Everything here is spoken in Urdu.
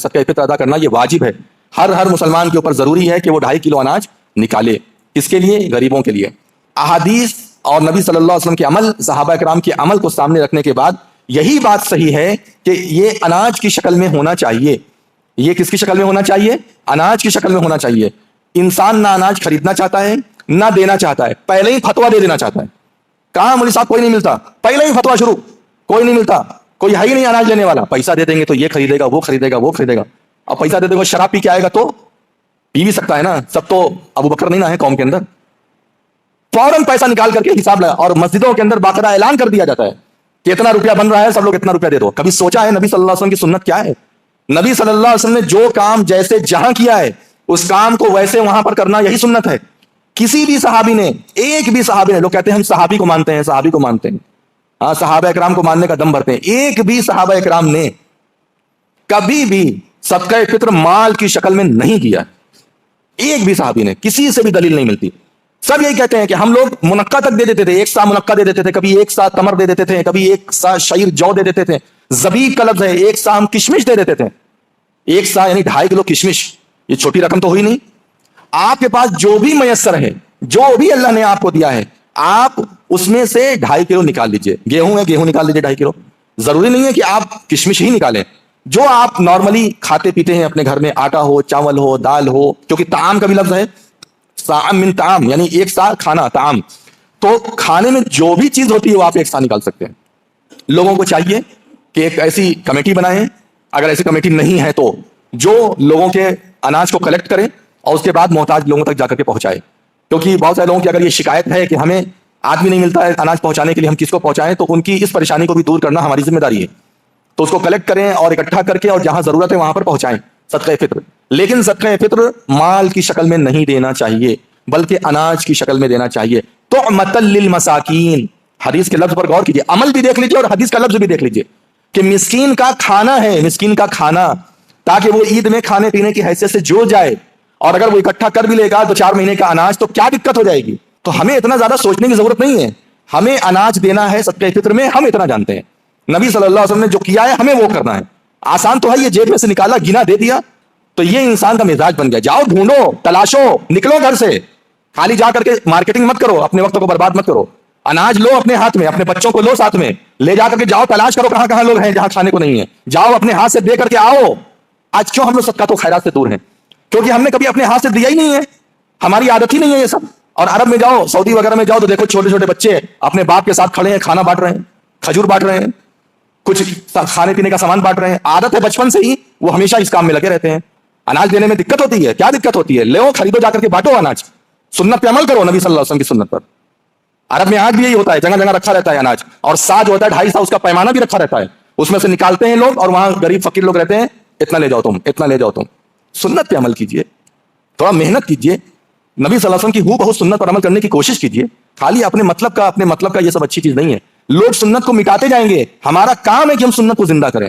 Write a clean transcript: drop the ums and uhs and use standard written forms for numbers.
صدقہ فطر ادا کرنا یہ واجب ہے. ہر مسلمان کے اوپر ضروری ہے کہ وہ 2.5 کلو اناج نکالے. کس کے لیے؟ غریبوں کے لیے. احادیث اور نبی صلی اللہ علیہ وسلم کے عمل، صحابہ کرام کے عمل کو سامنے رکھنے کے بعد یہی بات صحیح ہے کہ یہ اناج کی شکل میں ہونا چاہیے. یہ کس کی شکل میں ہونا چاہیے؟ اناج کی شکل میں ہونا چاہیے. انسان نہ اناج خریدنا چاہتا ہے نہ دینا چاہتا ہے، پہلے ہی فتویٰ دے دینا چاہتا ہے. کہاں مولوی صاحب کوئی نہیں ملتا، پہلے ہی فتویٰ شروع، کوئی نہیں ملتا، کوئی ہے ہی نہیں اناج لینے والا. پیسہ دے دیں گے تو یہ خریدے گا، وہ خریدے گا، وہ خریدے گا. اور پیسہ دے دے گا، شراب پی کے آئے گا تو پی بھی سکتا ہے نا، سب تو ابو بکر نہیں نا ہے قوم کے اندر. فوراً پیسہ نکال کر کے حساب لگا، اور مسجدوں کے اندر باقاعدہ اعلان کر دیا جاتا ہے کہ اتنا روپیہ بن رہا ہے، سب لوگ اتنا روپیہ دے دو. کبھی سوچا ہے نبی صلی اللہ علیہ وسلم کی سنت کیا ہے؟ نبی صلی اللہ علیہ وسلم نے جو کام جیسے جہاں کیا ہے اس کام کو ویسے وہاں پر کرنا، یہی سنت ہے. کسی بھی صحابی نے، ایک بھی صحابی نے، لوگ کہتے ہیں ہم صحابی کو مانتے ہیں، صحابی کو مانتے ہیں، ہاں صحابہ اکرام کو ماننے کا دم بھرتے ہیں، ایک بھی صحابہ اکرام نے کبھی بھی صدقہ فطر مال کی شکل میں نہیں کیا. ایک بھی صحابی نے، کسی سے بھی دلیل نہیں ملتی. سب یہی کہتے ہیں کہ ہم لوگ منقع تک دے دیتے تھے، 1 سا منقع دے دیتے تھے، کبھی 1 سا تمر دے دیتے تھے، کبھی 1 سا شعیر جو دے دیتے تھے. زبیب کا لفظ ہے، 1 سا ہم کشمش دے دیتے تھے. 1 سا یعنی 2.5 کلو کشمش، یہ چھوٹی رقم تو ہوئی نہیں. آپ کے پاس جو بھی میسر ہے، جو بھی اللہ نے آپ کو دیا ہے، آپ اس میں سے 2.5 کلو نکال لیجئے. گیہوں ہے، گیہوں نکال لیجئے 2.5 کلو. ضروری نہیں ہے کہ آپ کشمش ہی نکالیں. جو آپ نارملی کھاتے پیتے ہیں اپنے گھر میں، آٹا ہو، چاول ہو، دال ہو، کیونکہ طعام کا بھی لفظ ہے، صاع من طعام، یعنی 1 سا کھانا، طعام. تو کھانے میں جو بھی چیز ہوتی ہے وہ آپ 1 سا نکال سکتے ہیں. لوگوں کو چاہیے کہ ایک ایسی کمیٹی بنائیں، اگر ایسی کمیٹی نہیں ہے تو جو لوگوں کے اناج کو کلیکٹ کرے اور اس کے بعد محتاج لوگوں تک جا کر کے پہنچائے. کیونکہ بہت سارے لوگوں کی اگر یہ شکایت ہے کہ ہمیں آدمی نہیں ملتا ہے اناج پہنچانے کے لیے، ہم کس کو پہنچائیں، تو ان کی اس پریشانی کو بھی دور کرنا ہماری ذمہ داری ہے. تو اس کو کلیکٹ کریں اور اکٹھا کر کے اور جہاں ضرورت ہے وہاں پر پہنچائیں صدقہ فطر. لیکن صدقہ فطر مال کی شکل میں نہیں دینا چاہیے، بلکہ اناج کی شکل میں دینا چاہیے. طعمۃ للمساکین، حدیث کے لفظ پر غور کیجیے، عمل بھی دیکھ لیجیے اور حدیث کا لفظ بھی دیکھ لیجیے کہ مسکین کا کھانا ہے، مسکین کا کھانا، تاکہ وہ عید میں کھانے پینے کی حیثیت سے جڑ جائے. اور اگر وہ اکٹھا کر بھی لے گا تو 4 مہینے کا اناج، تو کیا دقت ہو جائے گی؟ تو ہمیں اتنا زیادہ سوچنے کی ضرورت نہیں ہے. ہمیں اناج دینا ہے صدقہ فطر میں، ہم اتنا جانتے ہیں. نبی صلی اللہ علیہ وسلم نے جو کیا ہے ہمیں وہ کرنا ہے. آسان تو ہے، یہ جیب میں سے نکالا، گنا، دے دیا، تو یہ انسان کا مزاج بن گیا. جاؤ ڈھونڈو، تلاشو، نکلو گھر سے. خالی جا کر کے مارکیٹنگ مت کرو، اپنے وقت کو برباد مت کرو. اناج لو اپنے ہاتھ میں، اپنے بچوں کو لو ساتھ میں، لے جا کر کے جاؤ، تلاش کرو کہاں کہاں لوگ ہیں جہاں کھانے کو نہیں ہے. جاؤ اپنے ہاتھ سے دے کر کے آؤ. آج کیوں ہم لوگ صدقات و خیرات سے دور ہیں؟ کیونکہ ہم نے کبھی اپنے ہاتھ سے دیا ہی نہیں ہے، ہماری عادت ہی نہیں ہے یہ سب. اور عرب میں جاؤ، سعودی وغیرہ میں جاؤ تو دیکھو چھوٹے چھوٹے بچے اپنے باپ کے ساتھ کھڑے ہیں، کھانا بانٹ رہے ہیں، کھجور بانٹ رہے ہیں، کچھ کھانے پینے کا سامان بانٹ رہے ہیں. عادت ہے بچپن سے ہی، وہ ہمیشہ اس کام میں لگے رہتے ہیں. اناج دینے میں دقت ہوتی ہے؟ کیا دقت ہوتی ہے؟ لو، خریدو، جا کر کے بانٹو اناج. سنت پہ عمل کرو، نبی صلی اللہ علیہ وسلم کی سنت پر. عرب میں آج بھی یہی ہوتا ہے، جگہ جگہ رکھا رہتا ہے اناج، اور سا جو ہوتا ہے 2.5 سا، اس کا پیمانہ بھی رکھا رہتا ہے. اس میں سے نکالتے ہیں لوگ، اور وہاں غریب فقیر لوگ رہتے ہیں، اتنا لے جاؤ تم، اتنا لے جاؤ تم. سنت پہ عمل کیجئے، تھوڑا محنت کیجئے، نبی صلی اللہ علیہ وسلم کی بہو سنت پر عمل کرنے کی کوشش کیجئے. خالی اپنے مطلب کا یہ سب اچھی چیز نہیں ہے. لوگ سنت کو مٹاتے جائیں گے، ہمارا کام ہے کہ ہم سنت کو زندہ کریں.